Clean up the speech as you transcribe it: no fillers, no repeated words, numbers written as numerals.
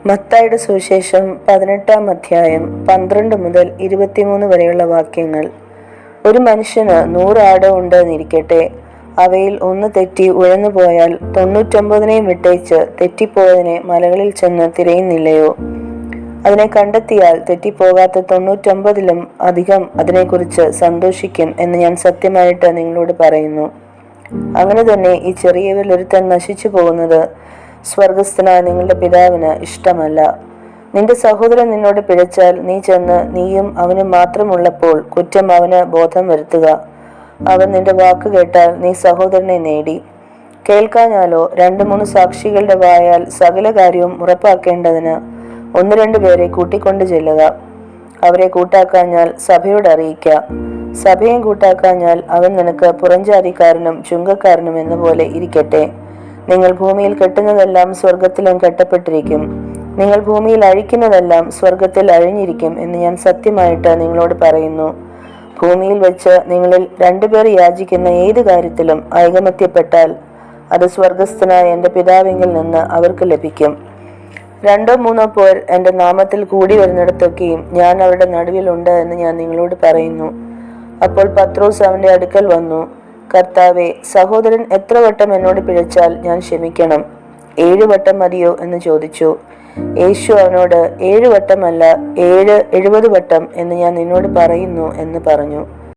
മത്തായിയുടെ സുവിശേഷം 18-ാം അധ്യായം 12 മുതൽ 23 വരെയുള്ള വാക്യങ്ങൾ. ഒരു മനുഷ്യന് 100 ആട് ഉണ്ട് എന്നിരിക്കട്ടെ. അവയിൽ ഒന്ന് തെറ്റി ഉഴന്നുപോയാൽ 99 വിട്ടേച്ച് തെറ്റിപ്പോയതിനെ മലകളിൽ ചെന്ന് തിരയുന്നില്ലയോ? അതിനെ കണ്ടെത്തിയാൽ തെറ്റിപ്പോകാത്ത 99 അധികം അതിനെക്കുറിച്ച് സന്തോഷിക്കും എന്ന് ഞാൻ സത്യമായിട്ട് നിങ്ങളോട് പറയുന്നു. അങ്ങനെ തന്നെ ഈ ചെറിയവരിൽ ഒരുത്തൻ നശിച്ചു പോകുന്നത് സ്വർഗസ്ഥനായ നിങ്ങളുടെ പിതാവിന് ഇഷ്ടമല്ല. നിന്റെ സഹോദരൻ നിന്നോട് പിഴച്ചാൽ നീ ചെന്ന് നീയും അവനും മാത്രമുള്ളപ്പോൾ കുറ്റം അവന് ബോധം വരുത്തുക. അവൻ നിന്റെ വാക്ക് കേട്ടാൽ നീ സഹോദരനെ നേടി. കേൾക്കാഞ്ഞാലോ 2-3 സാക്ഷികളുടെ വായാൽ സകല കാര്യവും ഉറപ്പാക്കേണ്ടതിന് 1-2 പേരെ കൂട്ടിക്കൊണ്ട് ചെല്ലുക. അവരെ കൂട്ടാക്കാഞ്ഞാൽ സഭയോട് അറിയിക്ക. സഭയും കൂട്ടാക്കാഞ്ഞാൽ അവൻ നിനക്ക് പുറംജാതിക്കാരനും ചുങ്കക്കാരനും എന്ന പോലെ ഇരിക്കട്ടെ. നിങ്ങൾ ഭൂമിയിൽ കെട്ടുന്നതെല്ലാം സ്വർഗത്തിലും കെട്ടപ്പെട്ടിരിക്കും. നിങ്ങൾ ഭൂമിയിൽ അഴിക്കുന്നതെല്ലാം സ്വർഗത്തിൽ അഴിഞ്ഞിരിക്കും എന്ന് ഞാൻ സത്യമായിട്ട് നിങ്ങളോട് പറയുന്നു. ഭൂമിയിൽ വെച്ച് നിങ്ങളിൽ 2 പേർ യാചിക്കുന്ന ഏത് കാര്യത്തിലും ഐകമത്യപ്പെട്ടാൽ അത് സ്വർഗസ്ഥനായ എൻ്റെ പിതാവിങ്കിൽ നിന്ന് അവർക്ക് ലഭിക്കും. 2-3 പേർ എൻ്റെ നാമത്തിൽ കൂടി വരുന്നിടത്തൊക്കെയും ഞാൻ അവരുടെ നടുവിലുണ്ട് എന്ന് ഞാൻ നിങ്ങളോട് പറയുന്നു. അപ്പോൾ പത്രോസ് അവൻ്റെ അടുക്കൽ വന്നു, കർത്താവേ, സഹോദരൻ എത്ര വട്ടം എന്നോട് പിഴച്ചാൽ ഞാൻ ക്ഷമിക്കണം? 7 വട്ടം മതിയോ എന്ന് ചോദിച്ചു. യേശു അവനോട് 7 വട്ടമല്ല 70 വട്ടം എന്ന് ഞാൻ നിന്നോട് പറയുന്നു എന്ന് പറഞ്ഞു.